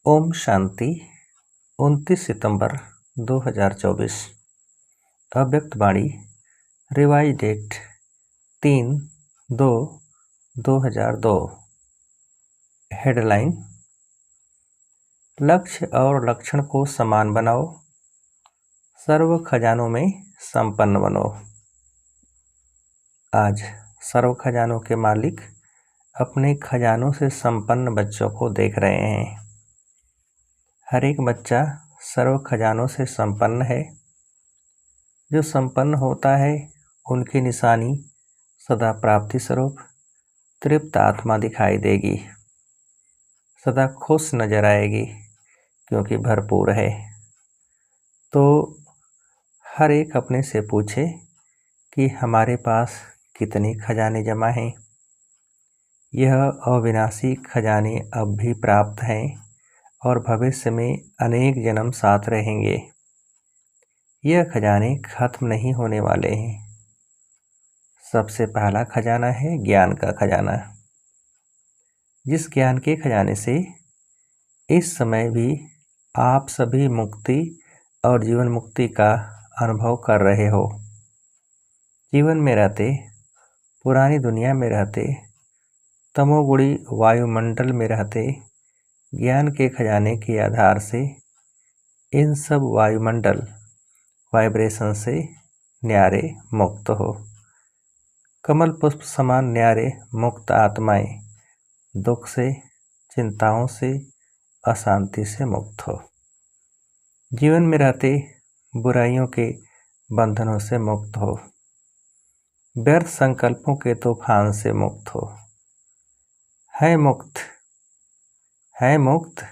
ओम शांति। 29 सितंबर 2024। अव्यक्त वाणी। Revise date 3/2/2002। Headline: लक्ष्य और लक्षण को समान बनाओ, सर्व खजानों में संपन्न बनो। आज सर्व खजानों के मालिक अपने खजानों से संपन्न बच्चों को देख रहे हैं। हर एक बच्चा सर्व खजानों से संपन्न है। जो संपन्न होता है उनकी निशानी सदा प्राप्ति स्वरूप तृप्त आत्मा दिखाई देगी, सदा खुश नजर आएगी क्योंकि भरपूर है। तो हर एक अपने से पूछे कि हमारे पास कितने खजाने जमा हैं। यह अविनाशी खजाने अब भी प्राप्त हैं और भविष्य में अनेक जन्म साथ रहेंगे। यह खजाने खत्म नहीं होने वाले हैं। सबसे पहला खजाना है ज्ञान का खजाना। जिस ज्ञान के खजाने से इस समय भी आप सभी मुक्ति और जीवन मुक्ति का अनुभव कर रहे हो। जीवन में रहते, पुरानी दुनिया में रहते, तमोगुणी वायुमंडल में रहते, ज्ञान के खजाने के आधार से इन सब वायुमंडल वाइब्रेशन से न्यारे मुक्त हो। कमल पुष्प समान न्यारे मुक्त आत्माएं दुख से, चिंताओं से, अशांति से मुक्त हो। जीवन में रहते बुराइयों के बंधनों से मुक्त हो। व्यर्थ संकल्पों के तूफान से मुक्त हो। है मुक्त, है मुक्त,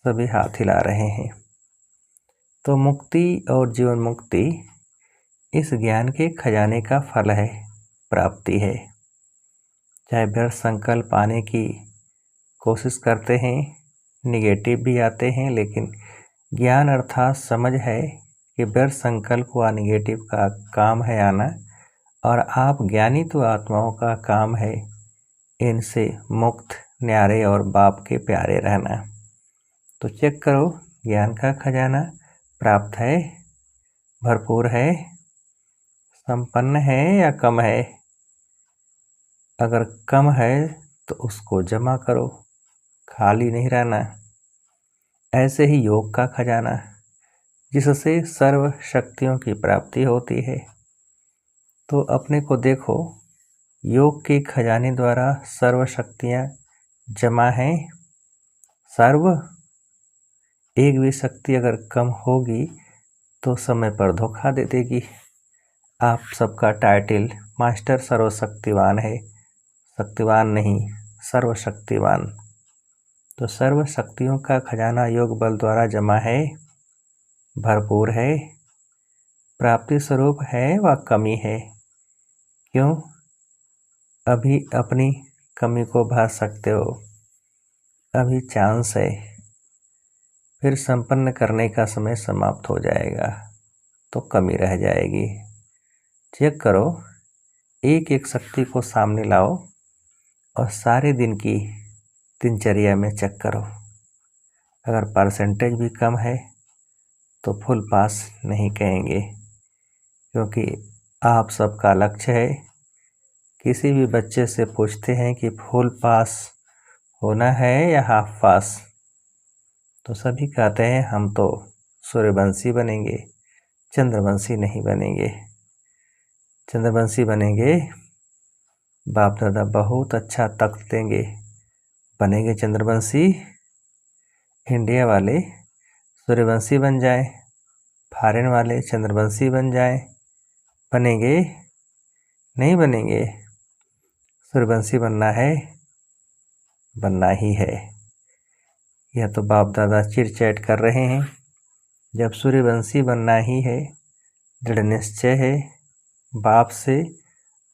सभी हाथ हिला रहे हैं। तो मुक्ति और जीवन मुक्ति इस ज्ञान के खजाने का फल है, प्राप्ति है। चाहे व्यर्थ संकल्प आने की कोशिश करते हैं, निगेटिव भी आते हैं, लेकिन ज्ञान अर्थात समझ है कि व्यर्थ संकल्प व निगेटिव का काम है आना, और आप ज्ञानी तो आत्माओं का काम है इनसे मुक्त, न्यारे और बाप के प्यारे रहना। तो चेक करो, ज्ञान का खजाना प्राप्त है, भरपूर है, संपन्न है या कम है। अगर कम है तो उसको जमा करो, खाली नहीं रहना। ऐसे ही योग का खजाना, जिससे सर्व शक्तियों की प्राप्ति होती है। तो अपने को देखो, योग के खजाने द्वारा सर्व शक्तियाँ जमा हैं। सर्व एक भी शक्ति अगर कम होगी तो समय पर धोखा दे देगी। आप सबका टाइटल मास्टर सर्वशक्तिवान है, शक्तिवान नहीं, सर्वशक्तिवान। तो सर्व शक्तियों का खजाना योग बल द्वारा जमा है, भरपूर है, प्राप्ति स्वरूप है व कमी है। क्यों? अभी अपनी कमी को भर सकते हो, अभी चांस है, फिर संपन्न करने का समय समाप्त हो जाएगा तो कमी रह जाएगी। चेक करो, एक एक शक्ति को सामने लाओ और सारे दिन की दिनचर्या में चेक करो। अगर परसेंटेज भी कम है तो फुल पास नहीं कहेंगे, क्योंकि आप सबका लक्ष्य है। किसी भी बच्चे से पूछते हैं कि फुल पास होना है या हाफ पास, तो सभी कहते हैं हम तो सूर्यवंशी बनेंगे, चंद्रवंशी नहीं बनेंगे। चंद्रवंशी बनेंगे, बाप दादा बहुत अच्छा तख्त देंगे, बनेंगे चंद्रवंशी। इंडिया वाले सूर्यवंशी बन जाए, फॉरेन वाले चंद्रवंशी बन जाए, बनेंगे नहीं बनेंगे। सूर्यवंशी बनना है, बनना ही है। यह तो बाप दादा चिट चैट कर रहे हैं। जब सूर्यवंशी बनना ही है, दृढ़ निश्चय है, बाप से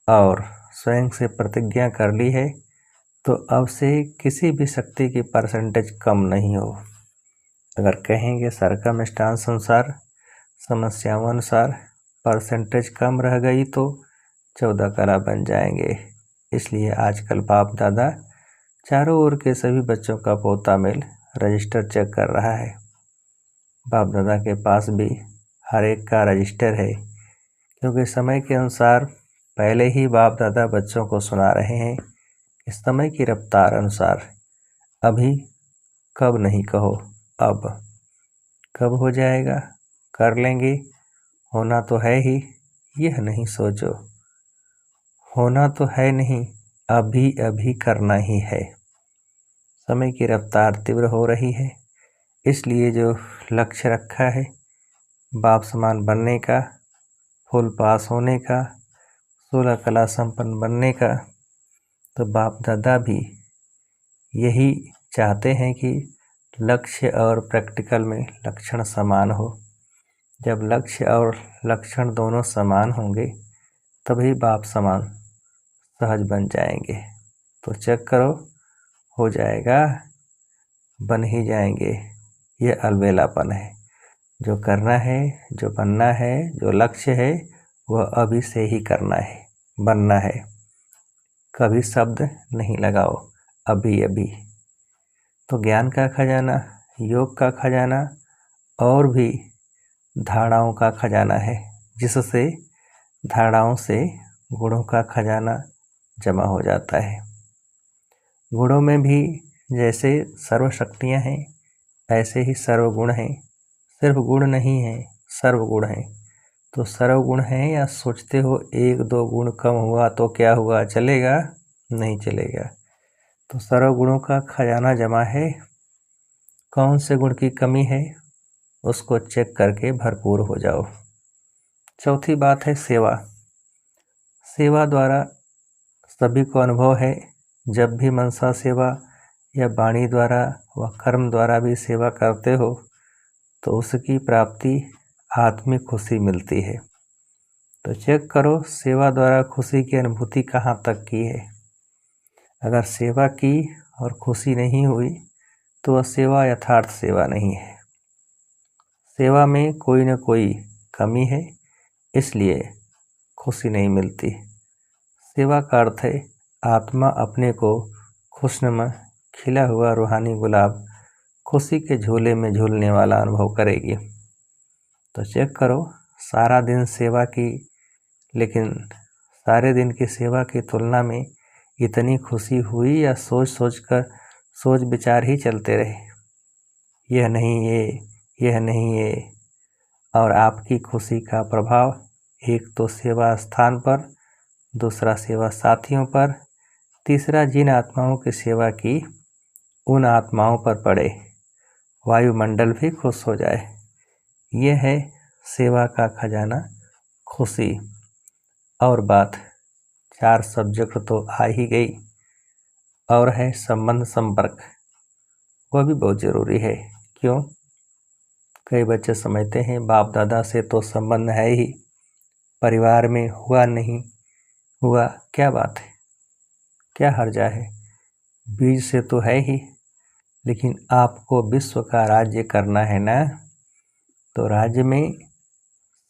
और स्वयं से प्रतिज्ञा कर ली है, तो अब से किसी भी शक्ति की परसेंटेज कम नहीं हो। अगर कहेंगे सरकमस्टांस अनुसार, समस्याओं अनुसार परसेंटेज कम रह गई तो 14 कला बन जाएंगे। इसलिए आजकल बाप दादा चारों ओर के सभी बच्चों का पोता मेल रजिस्टर चेक कर रहा है। बाप दादा के पास भी हर एक का रजिस्टर है, क्योंकि समय के अनुसार पहले ही बाप दादा बच्चों को सुना रहे हैं कि समय की रफ्तार अनुसार अभी कब नहीं कहो, अब कब हो जाएगा, कर लेंगे, होना तो है ही, यह नहीं सोचो, होना तो है नहीं, अभी अभी करना ही है। समय की रफ्तार तीव्र हो रही है, इसलिए जो लक्ष्य रखा है बाप समान बनने का, फुल पास होने का, 16 कला संपन्न बनने का, तो बाप दादा भी यही चाहते हैं कि लक्ष्य और प्रैक्टिकल में लक्षण समान हो। जब लक्ष्य और लक्षण दोनों समान होंगे तभी बाप समान सहज बन जाएंगे। तो चेक करो, हो जाएगा, बन ही जाएंगे। ये अलबेलापन है। जो करना है, जो बनना है, जो लक्ष्य है, वह अभी से ही करना है, बनना है। कभी शब्द नहीं लगाओ, अभी अभी। तो ज्ञान का खजाना, योग का खजाना और भी धारणाओं का खजाना है, जिससे धारणाओं से गुणों का खजाना जमा हो जाता है। गुणों में भी जैसे सर्वशक्तियाँ हैं, ऐसे ही सर्वगुण हैं। सिर्फ गुण नहीं है, सर्वगुण है। तो सर्वगुण है या सोचते हो 1-2 गुण कम हुआ तो क्या हुआ, चलेगा? नहीं चलेगा। तो सर्वगुणों का खजाना जमा है। कौन से गुण की कमी है, उसको चेक करके भरपूर हो जाओ। चौथी बात है सेवा। सेवा द्वारा सभी को अनुभव है, जब भी मनसा सेवा या वाणी द्वारा व कर्म द्वारा भी सेवा करते हो तो उसकी प्राप्ति आत्मिक खुशी मिलती है। तो चेक करो, सेवा द्वारा खुशी की अनुभूति कहाँ तक की है। अगर सेवा की और खुशी नहीं हुई तो वह सेवा यथार्थ सेवा नहीं है। सेवा में कोई न कोई कमी है, इसलिए खुशी नहीं मिलती। सेवा का अर्थ है आत्मा अपने को खुशनुमा खिला हुआ रूहानी गुलाब खुशी के झूले में झूलने वाला अनुभव करेगी। तो चेक करो, सारा दिन सेवा की, लेकिन सारे दिन की सेवा की तुलना में इतनी खुशी हुई या सोच विचार ही चलते रहे, यह नहीं ये, यह नहीं ये। और आपकी खुशी का प्रभाव एक तो सेवा स्थान पर, दूसरा सेवा साथियों पर, तीसरा जिन आत्माओं की सेवा की उन आत्माओं पर पड़े, वायुमंडल भी खुश हो जाए। यह है सेवा का खजाना, खुशी। और बात 4 सब्जेक्ट तो आ ही गई, और है संबंध संपर्क। वह भी बहुत ज़रूरी है। क्यों? कई बच्चे समझते हैं बाप दादा से तो संबंध है ही, परिवार में हुआ नहीं हुआ क्या बात है, क्या हर्जा है, बीज से तो है ही। लेकिन आपको विश्व का राज्य करना है ना, तो राज्य में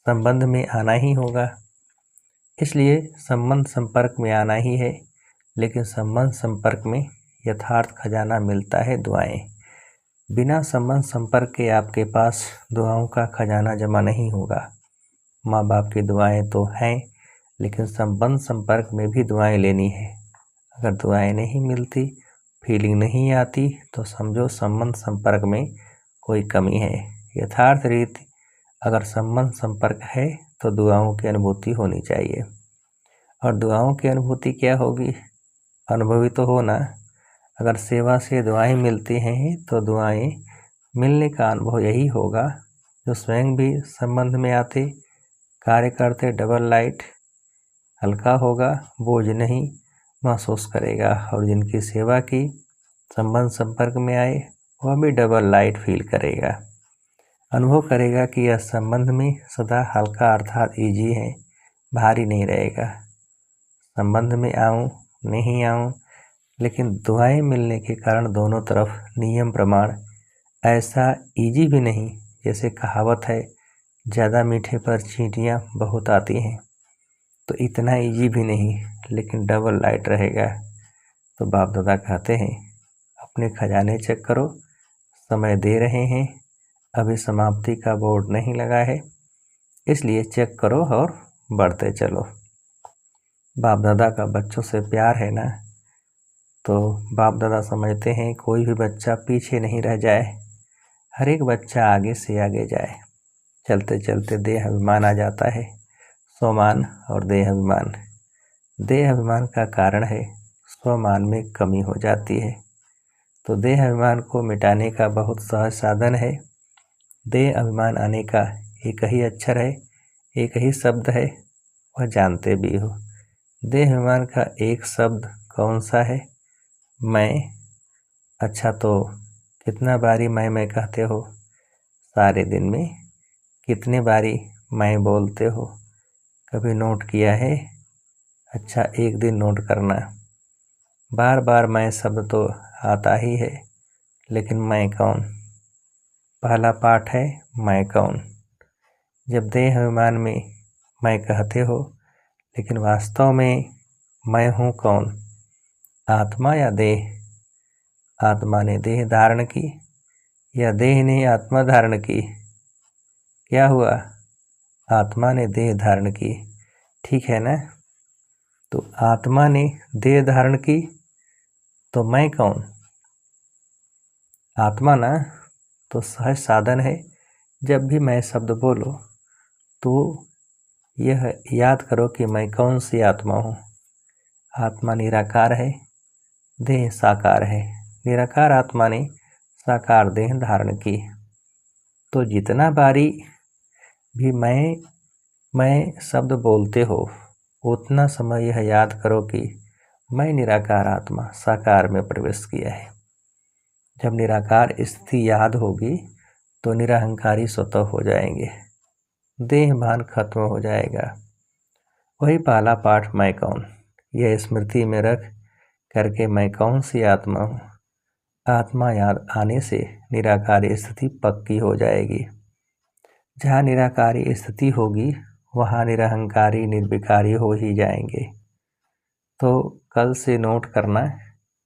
संबंध में आना ही होगा। इसलिए संबंध संपर्क में आना ही है। लेकिन संबंध संपर्क में यथार्थ खजाना मिलता है दुआएं। बिना संबंध संपर्क के आपके पास दुआओं का खजाना जमा नहीं होगा। माँ बाप की दुआएं तो हैं, लेकिन संबंध संपर्क में भी दुआएं लेनी है। अगर दुआएं नहीं मिलती, फीलिंग नहीं आती, तो समझो संबंध संपर्क में कोई कमी है। यथार्थ रीति अगर संबंध संपर्क है तो दुआओं की अनुभूति होनी चाहिए। और दुआओं की अनुभूति क्या होगी? अनुभवी तो हो ना। अगर सेवा से दुआएं मिलती हैं तो दुआएं मिलने का अनुभव यही होगा। जो स्वयं भी संबंध में आते, कार्य करते, डबल लाइट हल्का होगा, बोझ नहीं महसूस करेगा। और जिनकी सेवा की, संबंध संपर्क में आए, वह भी डबल लाइट फील करेगा, अनुभव करेगा कि यह संबंध में सदा हल्का अर्थात ईजी है, भारी नहीं रहेगा। संबंध में आऊँ नहीं आऊँ, लेकिन दुआएं मिलने के कारण दोनों तरफ नियम प्रमाण ऐसा ईजी भी नहीं। जैसे कहावत है, ज़्यादा मीठे पर चींटियाँ बहुत आती हैं, तो इतना ईजी भी नहीं, लेकिन डबल लाइट रहेगा। तो बाप दादा कहते हैं अपने खजाने चेक करो, समय दे रहे हैं, अभी समाप्ति का बोर्ड नहीं लगा है, इसलिए चेक करो और बढ़ते चलो। बाप दादा का बच्चों से प्यार है ना, तो बाप दादा समझते हैं कोई भी बच्चा पीछे नहीं रह जाए, हर एक बच्चा आगे से आगे जाए। चलते चलते देह अभिमान आ जाता है, स्वमान और देह अभिमान। देह अभिमान का कारण है स्वमान में कमी हो जाती है, तो देह अभिमान को मिटाने का बहुत सहज साधन है। देह अभिमान आने का एक ही अक्षर है, एक ही शब्द है, वह जानते भी हो। देह अभिमान का एक शब्द कौन सा है? मैं। अच्छा, तो कितना बारी मैं कहते हो? सारे दिन में कितने बारी मैं बोलते हो? कभी नोट किया है? अच्छा, एक दिन नोट करना। बार बार मैं शब्द तो आता ही है, लेकिन मैं कौन? पहला पाठ है मैं कौन। जब देह अभिमान में मैं कहते हो, लेकिन वास्तव में मैं हूँ कौन? आत्मा या देह? आत्मा ने देह धारण की या देह ने आत्मा धारण की? क्या हुआ? आत्मा ने देह धारण की, ठीक है ना? तो आत्मा ने देह धारण की, तो मैं कौन? आत्मा ना। तो सहज साधन है, जब भी मैं शब्द बोलो तो यह याद करो कि मैं कौन सी आत्मा हूँ। आत्मा निराकार है, देह साकार है। निराकार आत्मा ने साकार देह धारण की, तो जितना बारी भी मैं शब्द बोलते हो, उतना समय यह याद करो कि मैं निराकार आत्मा साकार में प्रवेश किया है। जब निराकार स्थिति याद होगी तो निरहंकारी स्वतः हो जाएंगे, देह भान खत्म हो जाएगा। वही पहला पाठ मैं कौन, यह स्मृति में रख करके मैं कौन सी आत्मा हूँ। आत्मा याद आने से निराकारी स्थिति पक्की हो जाएगी। जहाँ निराकारी स्थिति होगी वहाँ निरहंकारी निर्विकारी हो ही जाएंगे। तो कल से नोट करना,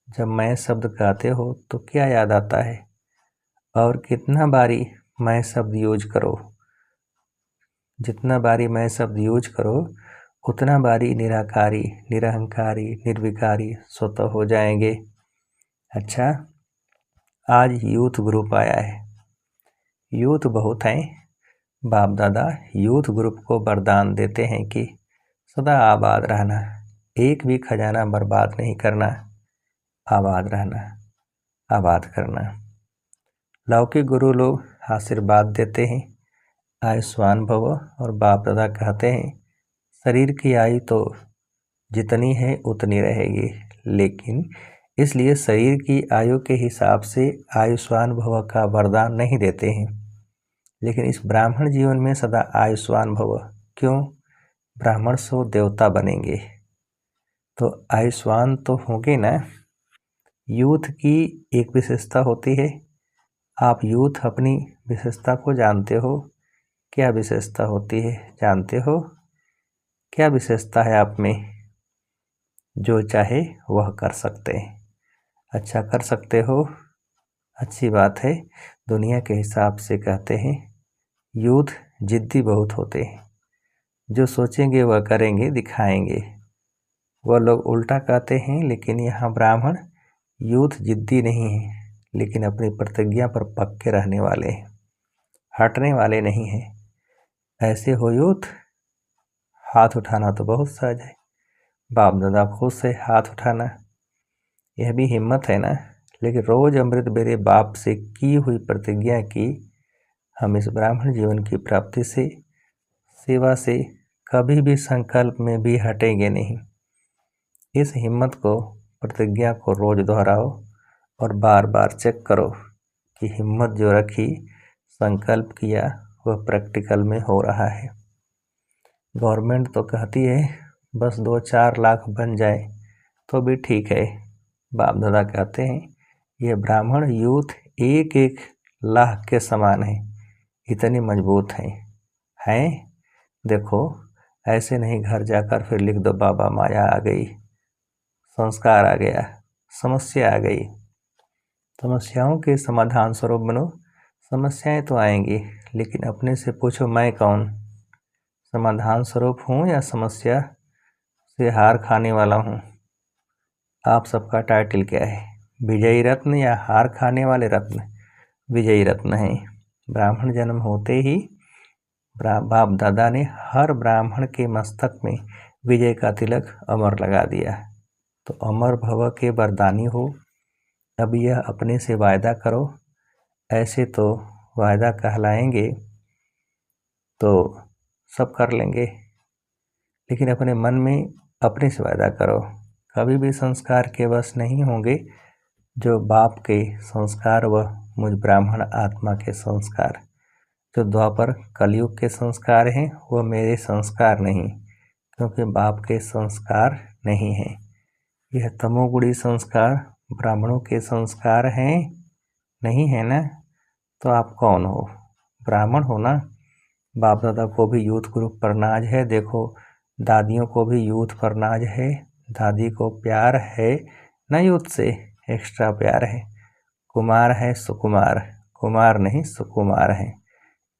जब मैं शब्द कहते हो तो क्या याद आता है, और कितना बारी मैं शब्द यूज करो। जितना बारी मैं शब्द यूज करो, उतना बारी निराकारी, निरहंकारी, निर्विकारी स्वतः हो जाएंगे। अच्छा, आज यूथ ग्रुप आया है। यूथ बहुत हैं। बाप दादा यूथ ग्रुप को वरदान देते हैं कि सदा आबाद रहना, एक भी खजाना बर्बाद नहीं करना, आबाद रहना, आबाद करना। लौकिक गुरु लोग आशीर्वाद देते हैं, आयुष्मान भव, और बाप दादा कहते हैं शरीर की आयु तो जितनी है उतनी रहेगी, लेकिन इसलिए शरीर की आयु के हिसाब से आयुष्मान भव का वरदान नहीं देते हैं। लेकिन इस ब्राह्मण जीवन में सदा आयुष्मान भव क्यों? ब्राह्मण सो देवता बनेंगे, तो आयुष्मान तो होंगे ना। यूथ की एक विशेषता होती है, आप यूथ अपनी विशेषता को जानते हो। क्या विशेषता होती है जानते हो? क्या विशेषता है आप में? जो चाहे वह कर सकते हैं। अच्छा, कर सकते हो, अच्छी बात है। दुनिया के हिसाब से कहते हैं यूथ जिद्दी बहुत होते हैं, जो सोचेंगे वह करेंगे, दिखाएंगे। वह लोग उल्टा कहते हैं, लेकिन यहाँ ब्राह्मण यूथ जिद्दी नहीं है, लेकिन अपनी प्रतिज्ञा पर पक्के रहने वाले हैं, हटने वाले नहीं हैं। ऐसे हो यूथ, हाथ उठाना तो बहुत सहज है। बाप दादा खुद से हाथ उठाना, यह भी हिम्मत है ना। लेकिन रोज अमृत मेरे बाप से की हुई प्रतिज्ञा की, हम इस ब्राह्मण जीवन की प्राप्ति से, सेवा से कभी भी संकल्प में भी हटेंगे नहीं। इस हिम्मत को, प्रतिज्ञा को रोज दोहराओ और बार बार चेक करो कि हिम्मत जो रखी, संकल्प किया, वह प्रैक्टिकल में हो रहा है। गवर्नमेंट तो कहती है बस 2-4 लाख बन जाए तो भी ठीक है। बाप दादा कहते हैं ये ब्राह्मण यूथ 1-1 लाख के समान है, इतनी मजबूत हैं। देखो, ऐसे नहीं घर जाकर फिर लिख दो बाबा माया आ गई, संस्कार आ गया, समस्या आ गई। समस्याओं के समाधान स्वरूप बनो। समस्याएं तो आएंगी, लेकिन अपने से पूछो मैं कौन, समाधान स्वरूप हूँ या समस्या से हार खाने वाला हूँ। आप सबका टाइटल क्या है, विजयी रत्न या हार खाने वाले रत्न? विजयी रत्न है। ब्राह्मण जन्म होते ही बाप दादा ने हर ब्राह्मण के मस्तक में विजय का तिलक अमर लगा दिया। तो अमर भव के वरदानी हो। अब यह अपने से वायदा करो, ऐसे तो वायदा कहलाएंगे तो सब कर लेंगे, लेकिन अपने मन में अपने से वायदा करो। कभी भी संस्कार के वश नहीं होंगे जो बाप के संस्कार व मुझ ब्राह्मण आत्मा के संस्कार, जो द्वापर कलयुग के संस्कार हैं वह मेरे संस्कार नहीं, क्योंकि बाप के संस्कार नहीं हैं। यह तमोगुणी संस्कार ब्राह्मणों के संस्कार हैं, नहीं है ना? तो आप कौन हो? ब्राह्मण हो ना? बाप दादा को भी यूथ ग्रुप पर नाज है, देखो दादियों को भी यूथ पर नाज है। दादी को प्यार है ना यूथ से, एक्स्ट्रा प्यार है। कुमार है सुकुमार, कुमार नहीं सुकुमार है।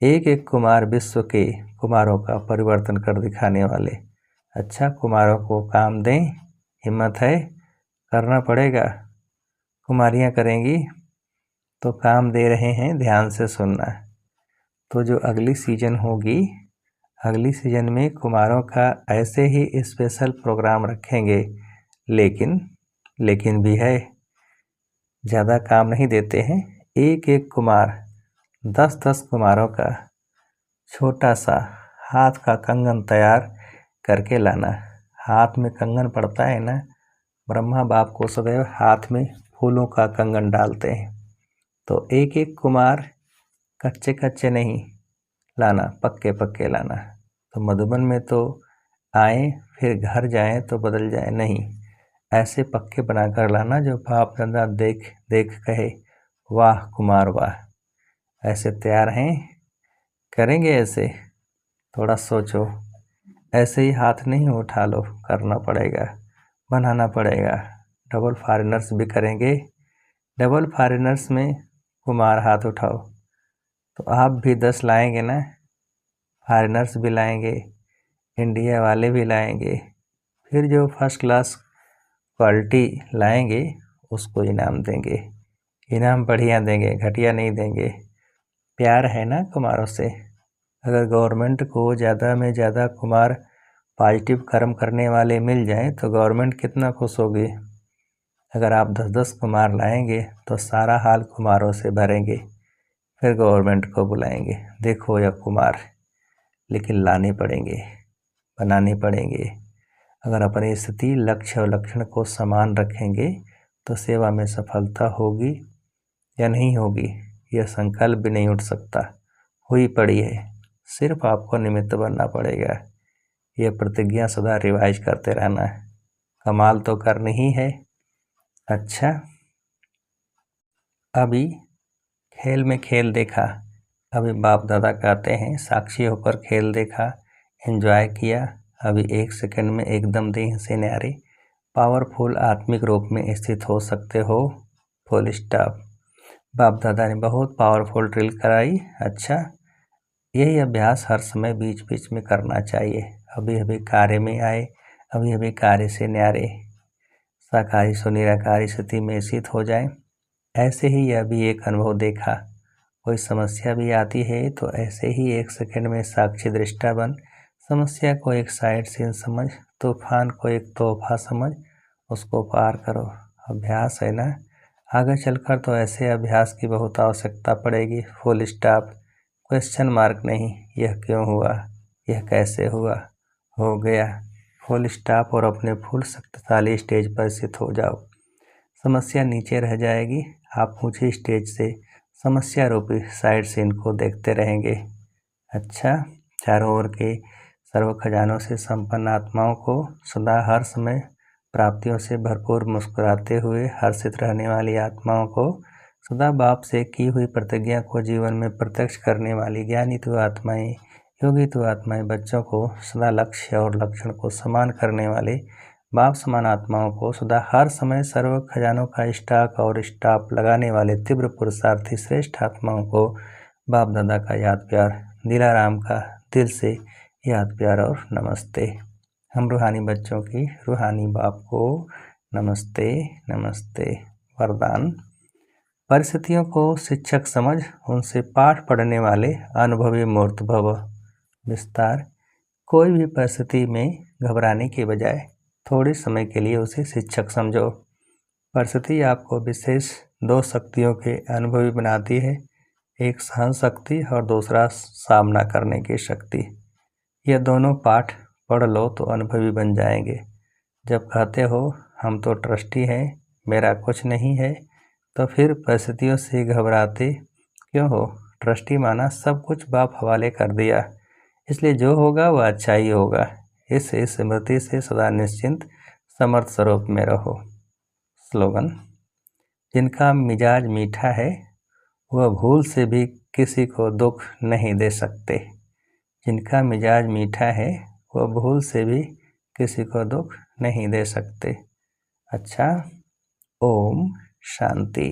एक एक कुमार विश्व के कुमारों का परिवर्तन कर दिखाने वाले। अच्छा, कुमारों को काम दें, हिम्मत है, करना पड़ेगा। कुमारियाँ करेंगी तो काम दे रहे हैं, ध्यान से सुनना। तो जो अगली सीजन होगी, अगली सीजन में कुमारों का ऐसे ही स्पेशल प्रोग्राम रखेंगे, लेकिन भी है, ज़्यादा काम नहीं देते हैं। एक एक कुमार 10-10 कुमारों का छोटा सा हाथ का कंगन तैयार करके लाना। हाथ में कंगन पड़ता है ना, ब्रह्मा बाप को सदैव हाथ में फूलों का कंगन डालते हैं। तो एक एक कुमार कच्चे कच्चे नहीं लाना, पक्के पक्के लाना। तो मधुबन में तो आए फिर घर जाएं तो बदल जाए, नहीं, ऐसे पक्के बनाकर लाना जो बाप दादा देख देख कहे वाह कुमार वाह। ऐसे तैयार हैं? करेंगे ऐसे? थोड़ा सोचो। ऐसे ही हाथ नहीं उठा लो, करना पड़ेगा, बनाना पड़ेगा। डबल फॉरेनर्स भी करेंगे। डबल फॉरेनर्स में कुमार हाथ उठाओ। तो आप भी 10 लाएंगे ना? फॉरेनर्स भी लाएंगे, इंडिया वाले भी लाएंगे। फिर जो फर्स्ट क्लास क्वालिटी लाएंगे उसको इनाम देंगे। इनाम बढ़िया देंगे, घटिया नहीं देंगे। प्यार है ना कुमारों से। अगर गवर्नमेंट को ज़्यादा में ज़्यादा कुमार पॉजिटिव कर्म करने वाले मिल जाएं तो गवर्नमेंट कितना खुश होगी। अगर आप 10-10 कुमार लाएंगे तो सारा हाल कुमारों से भरेंगे, फिर गवर्नमेंट को बुलाएंगे, देखो यह कुमार। लेकिन लाने पड़ेंगे, बनाने पड़ेंगे। अगर अपनी स्थिति, लक्ष्य और लक्षण को समान रखेंगे तो सेवा में सफलता होगी या नहीं होगी, यह संकल्प भी नहीं उठ सकता, हुई पड़ी है। सिर्फ आपको निमित्त बनना पड़ेगा। यह प्रतिज्ञा सदा रिवाइज करते रहना है। कमाल तो करनी ही है। अच्छा, अभी खेल में खेल देखा। अभी बाप दादा कहते हैं साक्षी होकर खेल देखा, एंजॉय किया। अभी 1 सेकंड में एकदम देह से न्यारे पावरफुल आत्मिक रूप में स्थित हो सकते हो। Full stop. बाप दादा ने बहुत पावरफुल ड्रिल कराई। अच्छा, यही अभ्यास हर समय बीच बीच में करना चाहिए। अभी अभी कार्य में आए, अभी अभी कार्य से न्यारे साकारी सो निराकारी स्थिति में स्थित हो जाए। ऐसे ही यह भी एक अनुभव देखा। कोई समस्या भी आती है तो ऐसे ही 1 सेकंड में साक्षी दृष्टा बन समस्या को एक साइड सीन समझ, तूफान को एक तोहफा समझ, उसको पार करो। अभ्यास है ना, आगे चलकर तो ऐसे अभ्यास की बहुत आवश्यकता पड़ेगी। फुल स्टॉप, क्वेश्चन मार्क नहीं। यह क्यों हुआ, यह कैसे हुआ, हो गया, फुल स्टॉप। और अपने फुल शक्तिशाली स्टेज पर स्थित हो जाओ। समस्या नीचे रह जाएगी, आप ऊंची स्टेज से समस्या रूपी साइड सीन को देखते रहेंगे। अच्छा, चारों ओर के सर्व खजानों से संपन्न आत्माओं को सदा हर समय प्राप्तियों से भरपूर मुस्कुराते हुए हर्षित रहने वाली आत्माओं को सदा बाप से की हुई प्रतिज्ञा को जीवन में प्रत्यक्ष करने वाली ज्ञानी तो आत्माएं, योगी तो आत्माएं, बच्चों को सदा लक्ष्य और लक्षण को समान करने वाले बाप समान आत्माओं को सदा हर समय सर्व खजानों का स्टॉक और स्टॉप लगाने वाले तीव्र पुरुषार्थी श्रेष्ठ आत्माओं को बाप दादा का याद प्यार, दिलाराम का दिल से याद प्यार और नमस्ते। हम रूहानी बच्चों की रूहानी बाप को नमस्ते नमस्ते। वरदान: परिस्थितियों को शिक्षक समझ उनसे पाठ पढ़ने वाले अनुभवी मूर्त भव। विस्तार: कोई भी परिस्थिति में घबराने के बजाय थोड़े समय के लिए उसे शिक्षक समझो। परिस्थिति आपको विशेष दो शक्तियों के अनुभवी बनाती है, एक सहन शक्ति और दूसरा सामना करने की शक्ति। ये दोनों पाठ पढ़ लो तो अनुभवी बन जाएंगे। जब कहते हो हम तो ट्रस्टी हैं, मेरा कुछ नहीं है, तो फिर परिस्थितियों से घबराते क्यों हो? ट्रस्टी माना सब कुछ बाप हवाले कर दिया, इसलिए जो होगा वह अच्छा ही होगा। इस स्मृति से सदा निश्चिंत समर्थ स्वरूप में रहो। स्लोगन: जिनका मिजाज मीठा है वह भूल से भी किसी को दुख नहीं दे सकते। जिनका मिजाज मीठा है वह भूल से भी किसी को दुख नहीं दे सकते। अच्छा, ओम शांति।